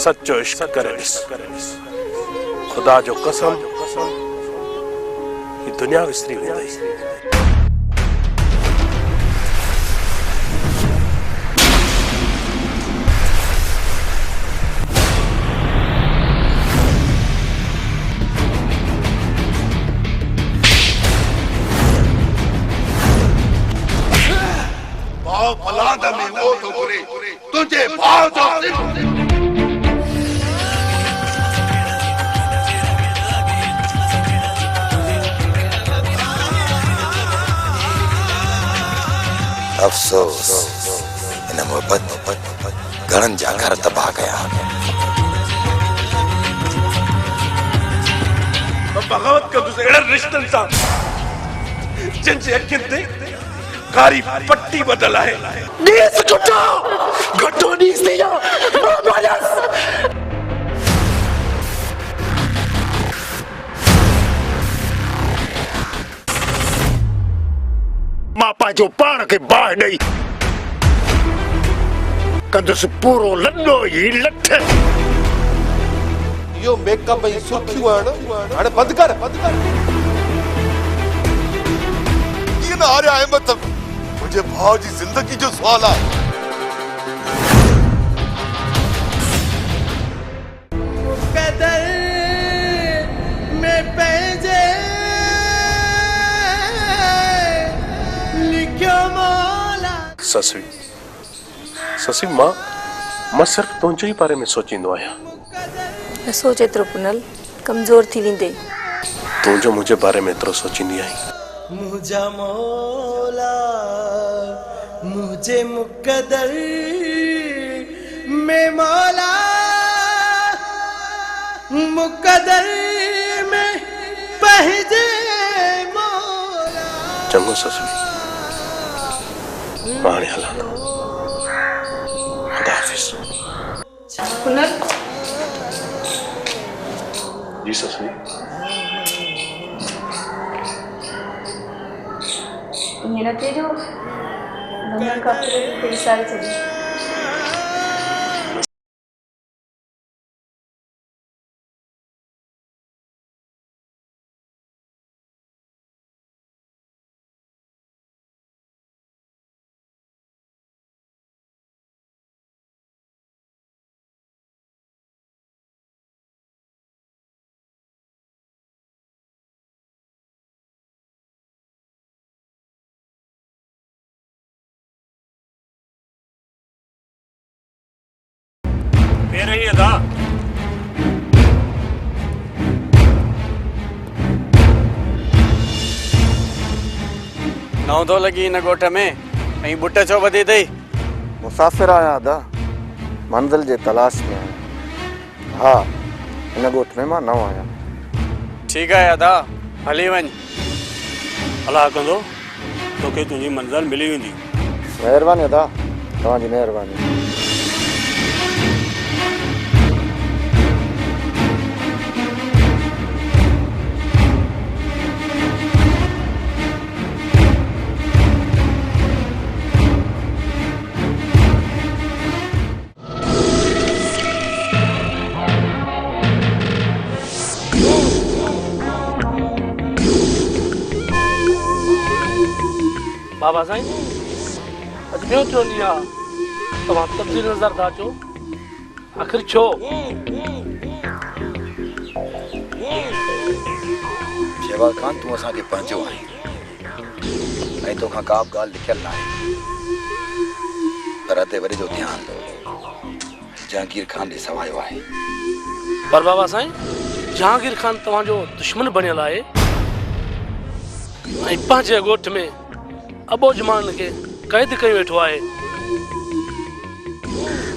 सच्चो इश्क करे खुदा जो कसम ये दुनिया विसरी वेंदी। तुझे भाव जो अफसोस इन मोहब्बत घणन जा घर तबाह कया। बगावत का दूसरे रिश्तन सा जिनसे अखियन ते कारी पट्टी बदल है। नीस घटो नीस दिया मापा जो पान के बाह नहीं कंदस पूरो लंडो ही लठ। यो मेकअप ही सुर्खियूं हाणे बंद कर ये ना आ रहा है। मतलब मुझे भाव जी जिंदगी जो सवाल है। मुकद्दर में पैजे लिखो मौला। ससी मां सिर्फ तुझे ही बारे में सोचींदो आया। न सोच एतिरो पुनल कमज़ोर थी वेंदे। तू जो मुझे बारे में एतिरो सोचींदी आई। मुझा मौला मुझे मुकद्दर में मौला मुकद्दर में पहजे मौला। चंगो ससुरी माने हला खुदा हाफिज। पुनल जी ससुरी मेरा तेरो नंबर का तेरी सारी चली। फिर ही अदा नौ तो लगी इन गोठ में ऐं बुट छो वधी अथई। मुसाफ़िर आया अदा मंज़िल जे तलाश में आहियां। हाँ इन गोठ में मां नओं आहियां। ठीक है अदा हली वञ। अलाह कंदो तोखे तुंहिंजी मंज़िल मिली वेंदी। महिरबानी अदा तव्हांजी महिरबानी। बाबा साईं अजमेर छो नहीं आ तव्हां तब्दील नज़र था अचो आख़िर छो? शेवा खान तू असांखे पंहिंजो आहीं ऐं तोखां का बि ॻाल्हि लिखियल न आहे। पर अते वरी जो ध्यानु जहांगीर खान ॾे सवायो आहे। पर बाबा साईं जहांगीर खान तव्हांजो दुश्मन बणियल आहे ऐं पंहिंजे ॻोठ में अबोजमान के कैद कयो वेठो आहे।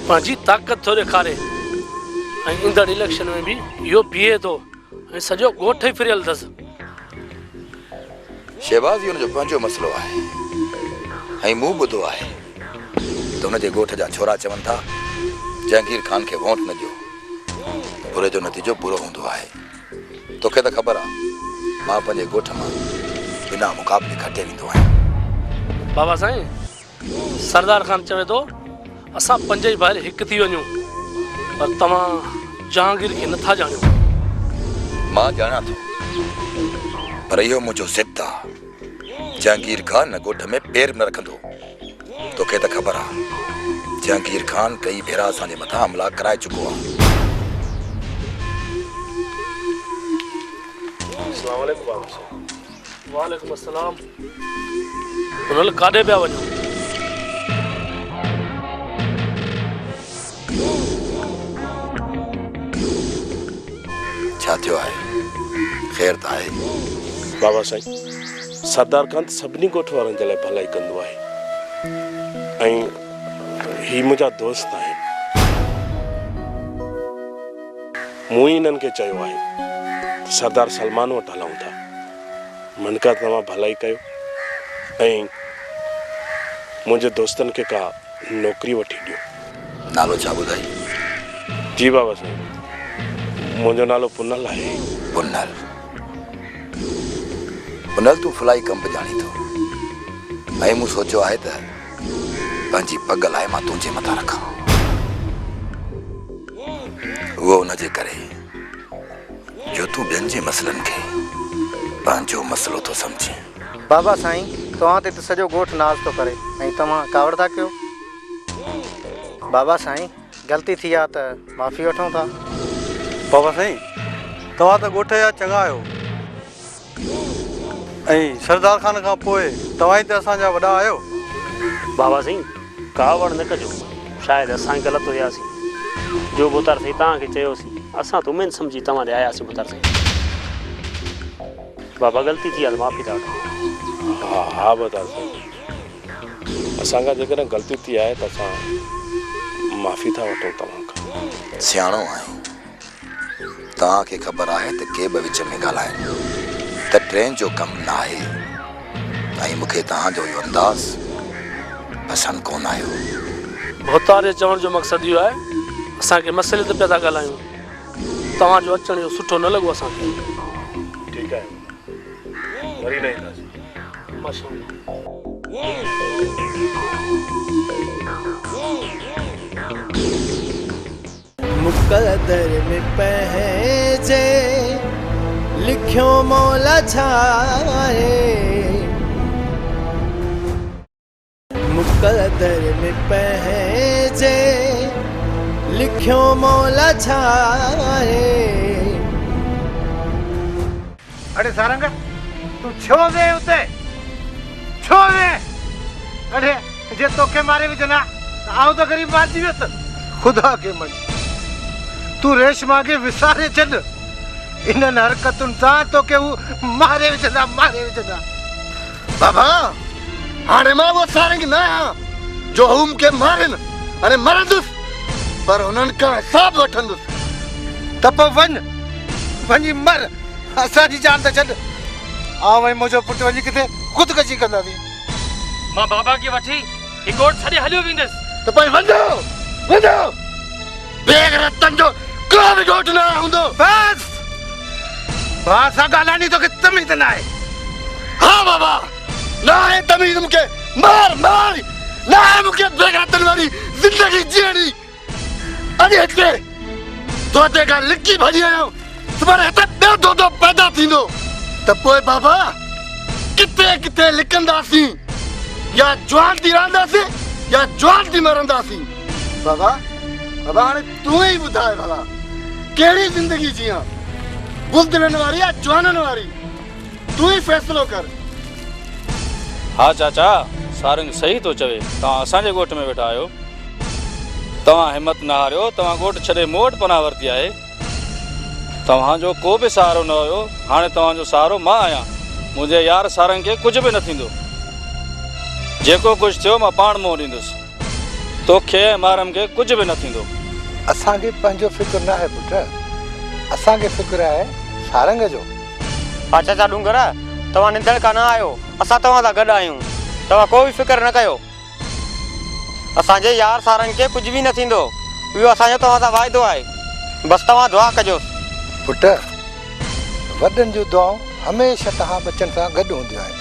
पंहिंजी ताक़त थो ॾेखारे ऐं ईंदड़ इलेक्शन में भी इहो बीहे थो ऐं सॼो ॻोठ ई फिरियल अथसि। शहबाज़ हुनजो पंहिंजो मसइलो आहे ऐं मूं ॿुधो आहे त हुनजे ॻोठ जा छोरा चवनि था जहांगीर खान खे वोट न ॾियो बुरे जो नतीजो बुरो हूंदो आहे। तोखे त ख़बर आहे मां पंहिंजे ॻोठ मां बिना मुक़ाबले खटे वेंदो आहियां। बाबा साईं सरदार खान चवे थो असां पंज ई भाइर हिकु थी वञूं पर तव्हां जहांगीर खे नथा ॼाणियो। मां ॼाणा थो, पर इहो मुंहिंजो ज़िद आहे। जहांगीर खान ॻोठ में पेर न रखंदो। तोखे त ख़बर आहे, जहांगीर खान कई भेरा असांजे मथां हमला कराए चुको आहे। अस्सलाम वालेकुम बाबा साहब। वालेकुम अस्सलाम। हुन काॾे पिया वञो? छा थियो आहे? ख़ैर त आहे? बाबा साईं, सरदार खान सभिनी ॻोठ वारनि जे लाइ भलाई कंदो आहे ऐं ही मुंहिंजा दोस्त आहिनि। मूं ई हिननि खे चयो आहे त सरदार सलमान वटि हलूं था। मनका तव्हां भलाई कयो ऐं मुंहिंजे दोस्तनि खे का नौकरी वठी ॾियो। नालो छा ॿुधाई? जी बाबा साईं, मुंहिंजो नालो पुनल आहे। पुनल? पुनल, तूं फुलाई कम बि ॼाणी थो ऐं मूं सोचियो आहे त पंहिंजी पग लाइ मां तुंहिंजे मथां रखां। उहो उनजे करे जो तूं ॿियनि जे मसइलनि खे पंहिंजो मसइलो थो सम्झी। बाबा साईं, तव्हां ते त सॼो ॻोठ नाज़ थो करे ऐं तव्हां कावड़ था कयो। बाबा साईं, ग़लती थी आहे त माफ़ी वठूं था। बाबा साईं, तव्हां त ॻोठ जा चङा आहियो ऐं सरदार खान खां पोइ तव्हां ई त असांजा वॾा आहियो। बाबा साईं, कावड़ न कजो। शायदि असां ग़लति हुयासीं। जो बुतर साईं तव्हांखे चयोसीं, असां त उमेद सम्झी तव्हां ॾे आयासीं बुतर साईं। बाबा, ग़लती थी आहे त माफ़ी था वठो। हा हा बुतर साईं, असांखां जेकॾहिं ग़लती थी आहे त असां माफ़ी था वठूं तव्हां खां। सियाणो आहीं, तव्हांखे ख़बर आहे त के बि विच में ॻाल्हाइनि त ट्रेन जो कमु न आहे ऐं मूंखे तव्हांजो इहो अंदाज़ पसंदि कोन आयो। भोतारे चवण जो मक़सदु इहो आहे, असांखे मसइले ते पिया था ॻाल्हायूं। तव्हांजो अचण इहो सुठो न लॻो असांखे। ठीकु आहे, वरी न ईंदासीं। मुक़द्दर में पंहिंजे लिखियो मौला छाहे। मुक़द्दर में पंहिंजे लिखियो मौला छाहे। अरे सारंग, तू छो वे उते? छो वे? अरे जे तोखे मारे विच ना आऊं तो गरीब मार जी वियसि। खुदा के मन, तू रेशमा के विसारे छॾ। इन्हनि हरकतुनि सां तोखे हू मारे विझंदा, मारे विझंदा। बाबा, हाणे मां वो सारंग न आहियां जो हू मूंखे मारनि अने मरंदुसि, पर हुननि खां हिसाब वठंदुसि। त पोइ वञी मर, असांजी जान त छॾ। आऊं ऐं मुंहिंजो पुटु वञी किथे ख़ुदकशी कंदासीं। मां बाबा खे वठी हिकु ॻोठ छॾे हलियो वेंदुसि। त पोइ वञो वञो, बेगरतनि जो को बि ॻोठ न हूंदो। बस, भाउ सां ॻाल्हाइणी तोखे तमीज़ न आहे। हा बाबा, न आहे तमीज़ मूंखे। मार मार, न आहे मूंखे बेगरतनि वारी ज़िंदगी जीअणी। अॼु हिते तो ते खां लिकी भॼी आहियो, पर हिते ॿियो दोदो पैदा थींदो त पोइ बाबा किथे किथे लिकंदासीं, या जवान थी रहंदासीं या जवान थी मरंदासीं। बाबा बाबा, हाणे तूं ई ॿुधाए भला कहिड़ी ज़िंदगी जियां, बुज़दिलनि वारी या जवाननि वारी? तूं ई फ़ैसिलो कर। हा चाचा, सारंग सही थो चवे। तव्हां असांजे ॻोठ में वेठा आहियो, तव्हां हिमत न हारियो। तव्हां ॻोठ छॾे मूं वटि पनाह वरिती आहे। तव्हांजो को बि सहारो न हुयो, हाणे तव्हांजो सहारो मां आहियां। मुंहिंजे यार सारंग खे कुझु बि न थींदो। जेको कुझु थियो मां पाण मुंहुं ॾींदुसि। तोखे ऐं मारम खे कुझु बि न थींदो। असांखे पंहिंजो फिक्र न आहे पुट, असांखे फिक्र आहे सारंग जो। हा चाचा डूंगर, तव्हां निंदड़ कान आहियो। असां तव्हां सां गॾु आहियूं। तव्हां को बि फिक्र न कयो। असांजे यार सारंग खे कुझु बि न थींदो। इहो असांजो तव्हां सां वाइदो आहे। बसि तव्हां दुआ कजो। पुट, वॾनि जूं दुआऊं हमेशह तव्हां बचनि सां गॾु हूंदियूं आहिनि।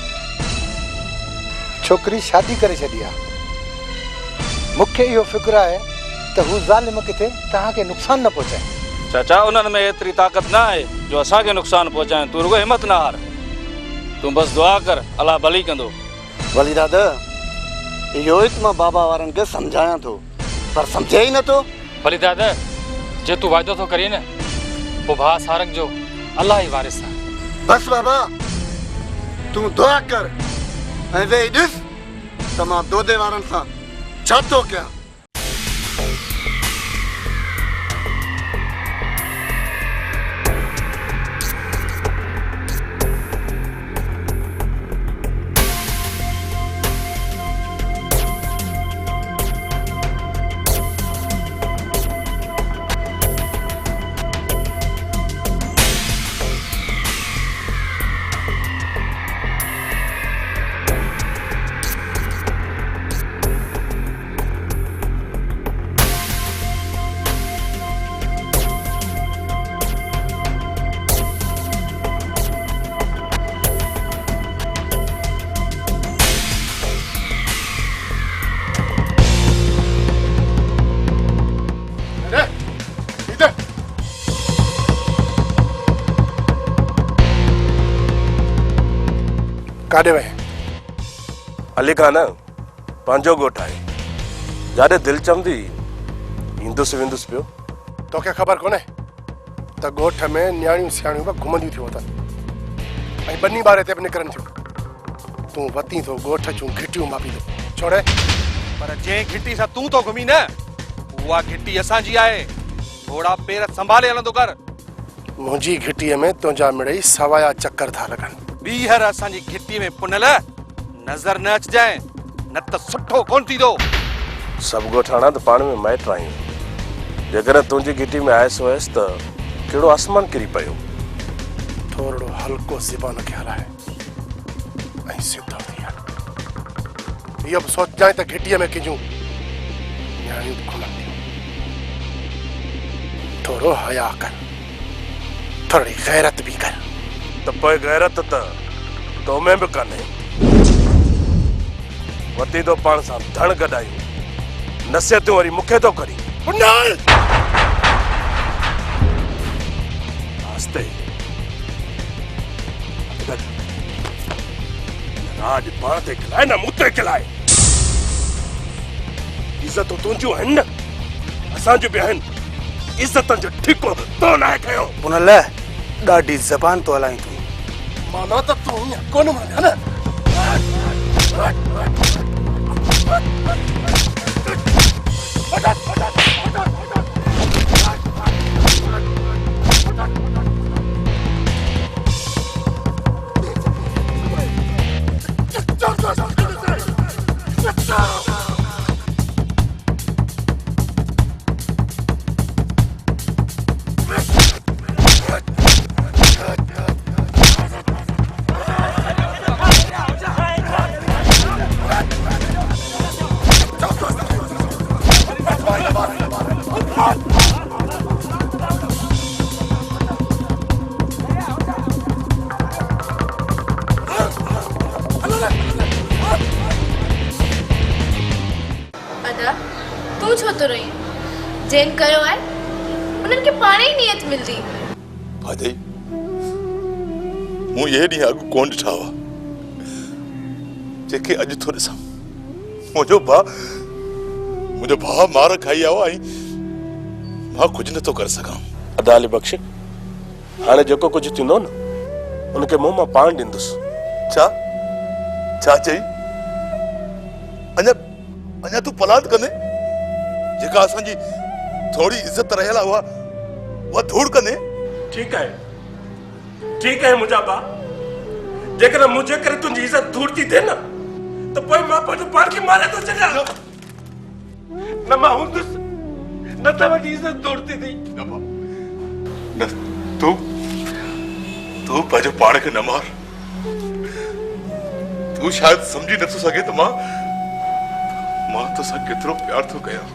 छोकिरी शादी करे छॾी आहे। मूंखे इहो फिक्र आहे त हू ज़ालिम किथे तव्हांखे नुक़सान न पहुचाए। चाचा उन्हनि में एतिरी ताक़त न आहे जो असांखे नुक़सानु पहुचाइनि। तूं रुगो हिमत न हार, तूं बसि दुआ कर, अलाह भली कंदो। वली दादा इहो ई त मां बाबा वारनि खे सम्झायां थो, पर सम्झे ई नथो। भली दादा जे तूं वाइदो थो करीं न, पोइ भाउ सारंग जो अलाह ई वारिस आहे। बस बाबा तूं दुआ कर ऐं वेही ॾिस त मां दोदे वारनि सां छा थो कयां। काॾे वए हली कान पंहिंजो ॻोठु आहे, जाॾे दिलि चवंदी ईंदुसि वेंदुसि पियो। तोखे ख़बर कोन्हे त ॻोठ में न्याणियूं सियाणियूं बि घुमंदियूं थियूं अथनि ऐं बनी ॿार हिते बि निकिरनि थियूं। तूं वती थो ॻोठ जूं घिटियूं मापी थो छोड़े। पर जंहिं घिटी सां तूं तो घुमी न, उहा घिटी असांजी आहे। थोड़ा पेर संभाले हलंदो कर। मुंहिंजी घिटीअ में तुंहिंजा मिड़ई सवाया चक्कर था लॻनि। ॿीहर असांजी घिटी में पुनल नज़र न अचिजांइ, न त सुठो कोन थींदो। सभु ॻोठाणा त पाण में माइट आहियूं। जेकर तुंहिंजी घिटी में आयसि वयसि त कहिड़ो आसमान किरी पियो। थोरो हल्को ज़बान खे हलाए ऐं सिधो थी हल। इहो बि सोचिजांइ त घिटीअ में कंहिंजूं न्याणियूं घुमंदियूं। थोरो हया कर, थोरी गैरत बि कर। त पोइ गैरत त तो में बि कान्हे। वती तो पाण सां धण गॾायूं, नसीहतूं वरी मूंखे थो करी। आस्ते राज पाण ते खिलाए न मूं ते खिलाए। इज़तूं तुंहिंजियूं आहिनि न, असांजूं बि आहिनि। इज़तनि जो ठिको तो न आहे कयो। पुनल ॾाढी ज़बान तो हलाई तूं। माना त तूं ईअं कोन मञा न। अदा तू छो तो रही जेन कयो है उन्हनि खे पाणे ई नियत मिलदी। भाई मूं ये ॾींहुं अॻु कोन ॾिठा हुआ जेके अॼु थो ॾिसां। मुंहिंजो भाउ मार खाई आयो ऐं मां कुझु नथो करे सघां। अदाली बख़्श हाणे जेको कुझु थींदो न उनखे मुंहुं मां पाण ॾींदुसि। छा चई? अञा तूं पलाद कंदे? जेका असांजी थोड़ी इज्जत रहियल आहे उहा धूड़ कंदे? ठीक है मुंहिंजा भाउ, जेकर मुंहिंजे करे तुंहिंजी इज़त धूड़ थी थिए न त पोइ मां पंहिंजो पाण खे मारे थो छॾियां। न मां हूंदुसि न त वॾी इज़त धूड़ थी थी। न तूं पंहिंजो पाण खे न मार। तूं शायदि सम्झी नथो सघे त मां तोसां केतिरो प्यार थो कयां।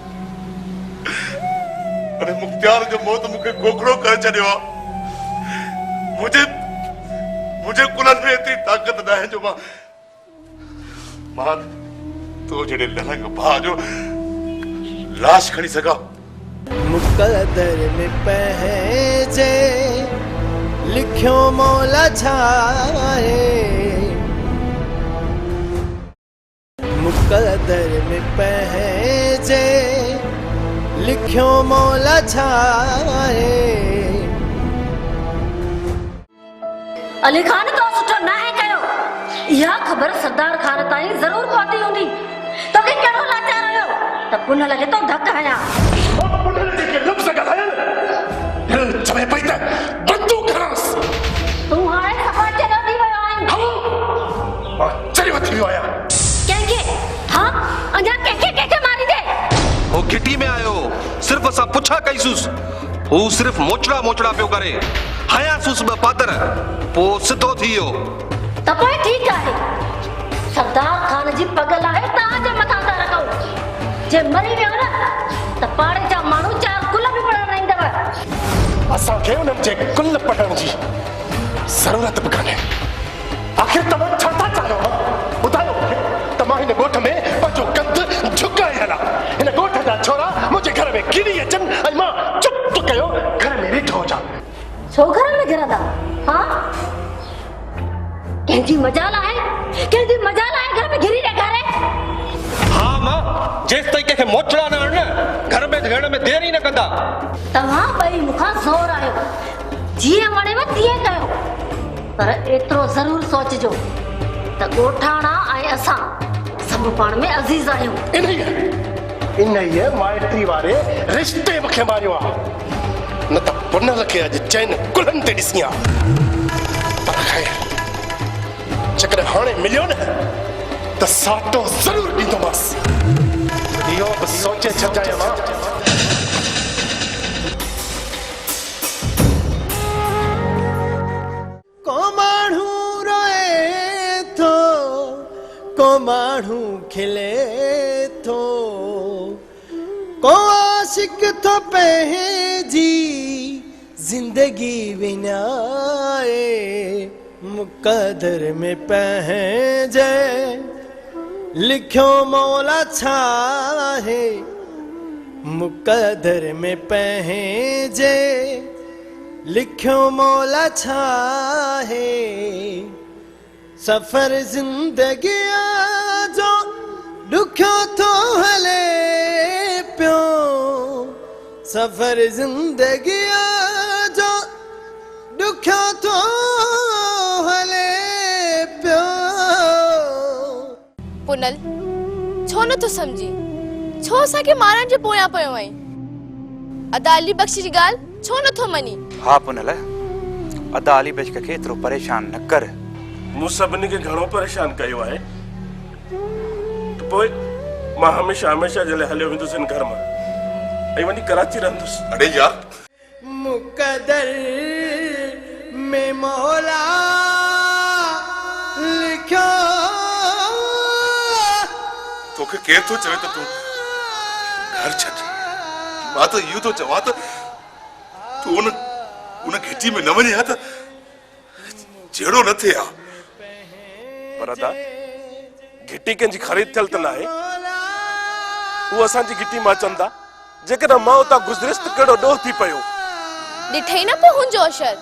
अरे मुख्तियार जो मौत मूंखे गोगड़ो करे छॾियो आहे। मुंहिंजे कुलनि में एतिरी ताक़त न आहे जो मां तो जहिड़े लहंग भाउ जो लाश खणी सका। मुक़दर में पंहिंजे लिखियो मौला छाहे, मुक़दर में पंहिंजे लिखियो मौला छाहे। अली खान तो सुठो ना है कयो, यह खबर सरदार खान ताईं जरूर पहुंची हूंदी। तो के केड़ो लाचार हुयो त पुन लगे तो धक हया। ओ पुन लगे के लफ्ज़ ॻाल्हायल दिल चवे पई त बंदूक खणस। तू हाणे खबर चलो दी वयो आई। मां चरी वठी वियो आहियां। के हां अजा के मारी दे। वो घिटी में आयो सिर्फ असा पुछा कईसुस, वो सिर्फ मोचड़ा मोचड़ा पियो करे। हया सुस ब पादर पो सिधो थियो त पोइ ठीक आहे। सरदार खान जी पगल आहे तां जे मथा ता रखो। जे मरी वियो न त पाड़े जा माण्हू चार कुल बि पढ़ण रहंदव। असां खे उन्हनि जे कुल पढ़ण जी ज़रूरत बि कान्हे। आखिर तव्हां छा था चाहियो? ॿुधायो मूंखे। तव्हां हिन ॻोठ में पंहिंजो कंध झुकाए हला। हिन ॻोठ जा छोरा मुंहिंजे घर में किरी अचनि ऐं मां चुप कयो घर में वेठो हुजां। छो घर में गिरंदा? हाँ कंहिंजी मजाल आहे घर में घिरी ॾेखारे। हाँ मां जेस ताईं कंहिंखे मोचड़ा न हण घर में घण में देर ई न कंदा। तव्हां ॿई मूंखां ज़ोर आयो, जीअं वणेव तीअं कयो, पर एतिरो ज़रूर सोचजो त ॻोठाणा ऐं असां सभु पाण में अज़ीज़ आहियूं। इन ई माइट्री वारे रिश्ते मूंखे मारियो आहे, न त पुनल खे अॼु चैन कुलनि ते ॾिसी आहे। पर ख़ैर जेकॾहिं हाणे मिलियो न त साटो ज़रूर ॾींदोमांसि। इहो बि सोचे छॾिजांइ मां। को माण्हू रोए थो, को माण्हू खिले थो, को आशिक थो पंहिंजी जिंदगी विञाए। मुक़दर में पंहिंजे लिखियो मौला छाहे, मुक़दर में पंहिंजे लिखियो मौला छाहे। सफ़र ज़िंदगी जो ॾुखियो थो हले पियो, सफ़र ज़िंदगी जो ॾुखियो थो हले पियो। पुनल छो न तूं सम्झी, छो असांखे मारण जे पोयां पियो आई? अदा अली बख्श जी ॻाल्हि छो नथो मनी? हाँ पुनल, अदा अली बख्श खे एतिरो परेशान न कर। मूं सभिनी खे घणो परेशान कयो आहे, त पोइ मां हमेशा जे लाइ हलियो वेंदुसि हिन घर मां ऐं वञी कराची रहंदुसि। अड़े यार मुक़दर में मौला लिखियो। तोखे केर थो चवे त तूं घर छॾ? मां त इहो थो चवां त तूं उन घिटी में न वञे हा त जहिड़ो न थिए हा। पर अदा घिटी कंहिंजी ख़रीद थियल त न आहे, उहो असांजी घिटी मां चंदा। जेकॾहिं मां उतां गुज़रियसि त कहिड़ो ॾोह थी पियो। ॾिठई न पोइ हुनजो असर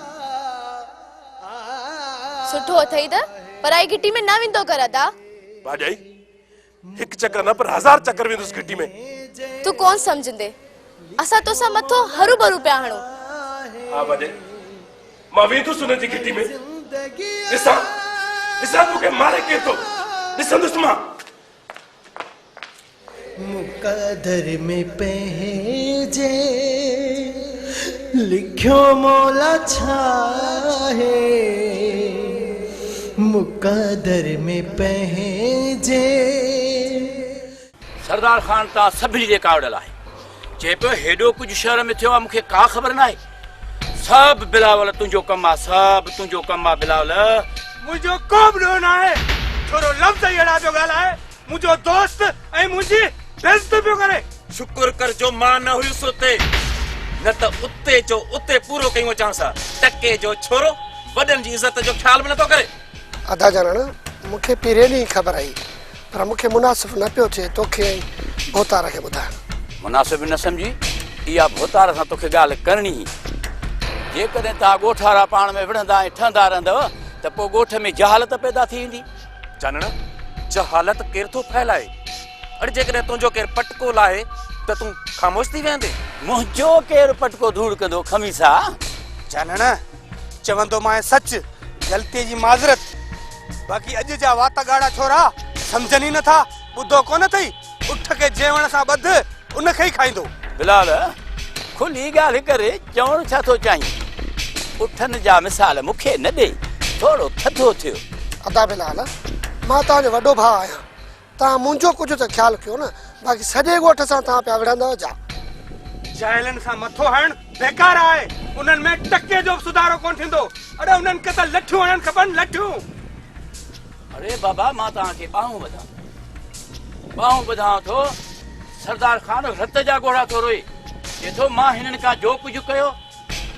सुठो अथई त पराई घिटी में न वेंदो कर अदा। भाॼाई हिकु चक्कर न पर 1000 चक्कर वेंदुसि घिटी में। तू कोन सम्झंदे, असां तोसां मथो हरू भरू पिया हणूं। हा भाॼाई मां वेंदुसि हुनजी घिटी में। ॾिसां तोखे मारे केर थो, ॾिसंदुसि मां। मुक़दर में पंहिंजे लिखियो मौला छाहे, मुक़दर में पंहिंजे। सरदार खान ता सभिनी जे कावड़ल आहे, चए पियो हेॾो कुझु शहर में थियो आहे मूंखे का ख़बर न आहे। सभु बिलावल तुंहिंजो कमु आहे, सभु तुंहिंजो कमु आहे बिलावल। मुंहिंजो को बि ॾोह न आहे, थोरो लफ़्ज़ ई अहिड़ा पियो ॻाल्हाए। मुंहिंजो दोस्त ऐं मुंहिंजी बेइज़ती पियो करे। शुक्र कर जो मां न हुयुसि उते, न त उते जो उते पूरो कयूं अचां सां। टके जो छोरो वॾनि जी इज़त जो ख़्याल बि नथो करे। अदा ॼाणण मूंखे पहिरें ॾींहुं ख़बर आई, पर मूंखे मुनासिब न पियो थिए तोखे भोतार खे ॿुधाइण। मुनासिब न समझी इहा भोतार सां तोखे ॻाल्हि करणी ई जेकॾहिं तव्हां ॻोठारा पाण में विढ़ंदा ऐं ठहंदा रहंदव त पोइ ॻोठ में जहालत पैदा थी वेंदी। जानण जहालत केरु थो फैलाए? अरे जेकॾहिं तुंहिंजो केरु पटको लाहे त तूं ख़ामोश थी वेंदे? मुंहिंजो केरु पटको धूड़ कंदो खमीसा? जानण चवंदो मां सच, ग़लती जी माज़रत। बाक़ी अॼु जा वात ॻाढ़ा छोरा सम्झनि ई नथा, ॿुधो कोन अथई उठ के जेवण सां ॿध उनखे ई खाईंदो। बिलाल खुली ॻाल्हि करे चवणु छा थो चाहीं? उठनि जा मिसाल मूंखे न ॾे, थोरो थधो थियो। अदा बिलाल मां तव्हांजो वॾो भाउ आहियां, तव्हां मुंहिंजो कुझु त ख्यालु कयो न, बाक़ी सॼे ॻोठ सां तव्हां पिया विढ़ंदव जा। जाइलनि सां मथो हणणु बेकार आहे, उन्हनि में टके जो सुधारो कोन थींदो। अरे उन्हनि खे त लठियूं हणणु खपनि, लठियूं। अरे बाबा मां तव्हांखे ॿाहूं ॿुधां थो, सरदार खान रत जा ॻोढ़ा थो रोए, चए थो मां हिननि खां जो कुझु कयो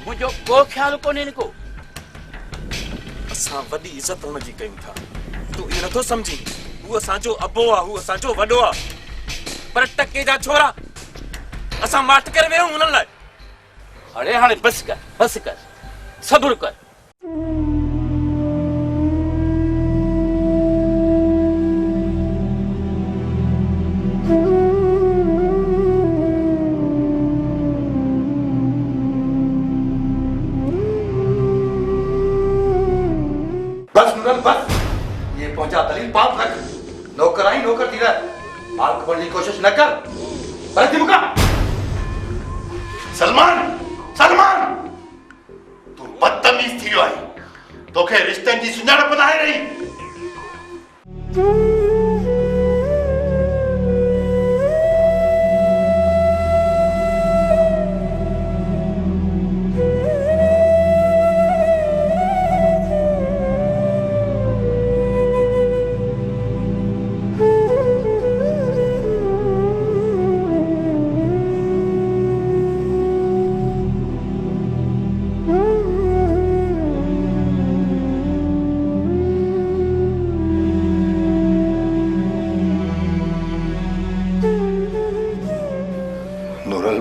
मुंहिंजो को ख़्यालु कोन्हे को। असां वॾी इज़त हुनजी कयूं था, तूं इहो नथो सम्झी? हू असांजो अबो आहे, हू असांजो वॾो आहे, पर टके जा छोरा असां माठ करे वियूं हुननि लाइ। अरे हाणे बस कर, सब्र कर। बस नूरन बस, ये पहुंचा दलील पाप रख, नौकर आई नौकर थी रह, माल बनने की कोशिश न कर, बरती मुका। सलमान तू बदतमीज थी वियो आहे, तोखे रिश्तनि जी सुञाणप न आहे रही।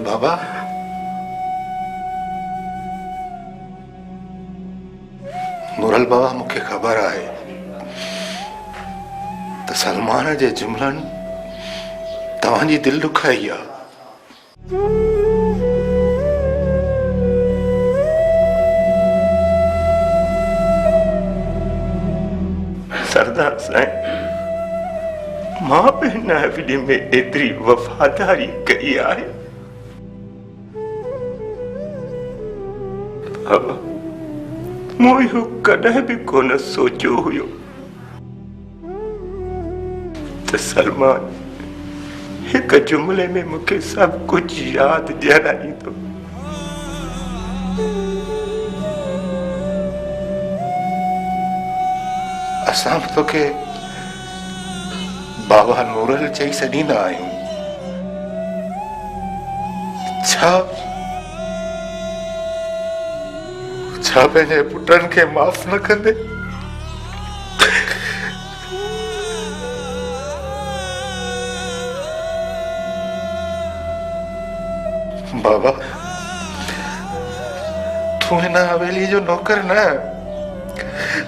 बाबा नूरल बाबा मूंखे ख़बर आहे त सलमान जे जुमलनि तव्हांजी दिलि दुखाई आहे। सरदार साईं मां बि हिन हवेली में एतिरी वफ़ादारी कई आहे। मूं इहो कॾहिं बि कोन सोचियो हुयो त सलमान हिकु जुमिले में मूंखे सभु कुझु यादि ॾियाराईंदो। असां बि तोखे बाबा नूरल चई छॾींदा आहियूं। छा पंहिंजे पुटनि खे माफ़ न कंदे? बाबा तूं हिन हवेली जो नौकर न,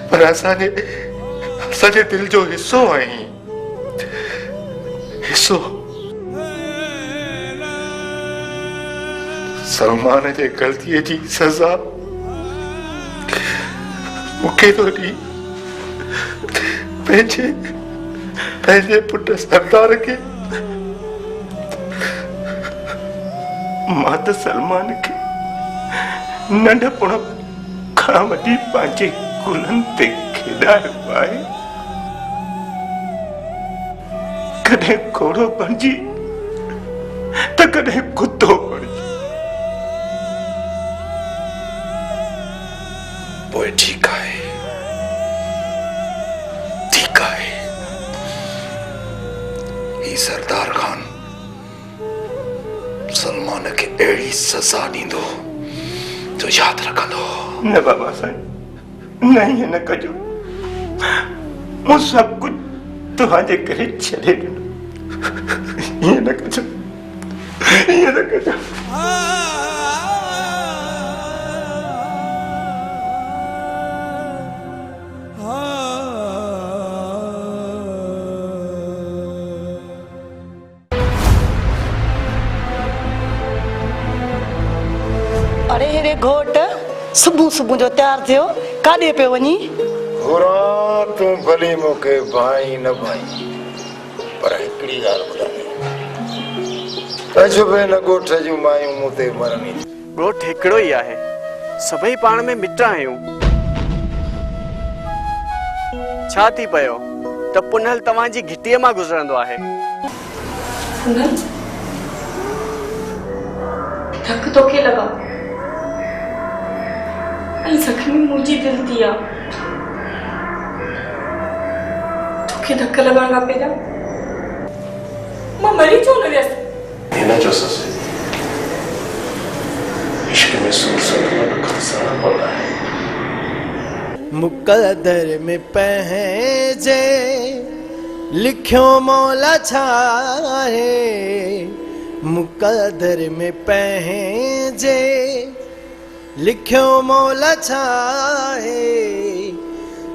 पर असांजे दिल जो हिस्सो आहीं। हिस्सो सलमान जे ग़लतीअ जी सज़ा मूंखे थो ॾी। पंहिंजे पुट सरदार खे मां त सलमान खे नंढपण खां वठी पंहिंजे गुलनि ते खेॾायो आहे। कॾहिं घोड़ो बणिजी त कॾहिं कुतो बणिजी। पोइ ठीकु आहे, ठीकु आहे। ही सरदार खान सलमान खे अहिड़ी सज़ा ॾींदो जो यादि रखंदो। न बाबा साईं, न ईअं न कजो। मूं सभु कुझु तव्हांजे करे छॾे ॾिनो। ईअं न कजो। ईअं न कजो। अरे हेरे घोट सुबुह सुबुह जो तैयार थियो काॾे पियो वञी? घोरा तूं भली मूंखे भाई न भाई पर हिकिड़ी ॻाल्हि ॿुधाए तजुर्बे न ॻोठ जूं मायूं मूं ते मरणी। ॻोठ हिकिड़ो ई आहे, सभई पाण में मिट आहियूं। छा थी पियो त पुनल तव्हांजी घिटीअ मां गुज़रंदो आहे। धक तोखे लॻा ऐं ज़ख़्मी मुंहिंजी दिलि थी आहे। तोखे धक लॻण खां पहिरियां मां मरी छो न वियसि? हिन जो ससु इश्क में सुल्तान खसाना पवंदा आहिनि। मुक़दर में पंहिंजे लिखियो मौला छा आहे। मुक़दर में पंहिंजे लिखियो मौला छा आहे।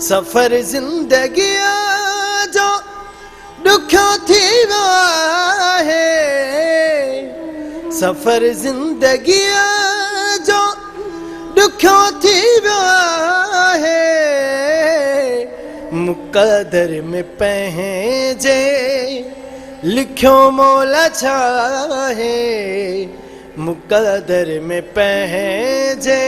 सफ़र ज़िंदगीअ जो ॾुखियो थी वियो आहे। सफ़र ज़िंदगीअ जो ॾुखियो थी वियो आहे। मुक़दर में पंहिंजे लिखियो मौला छा आहे। मुक़दर में पंहिंजे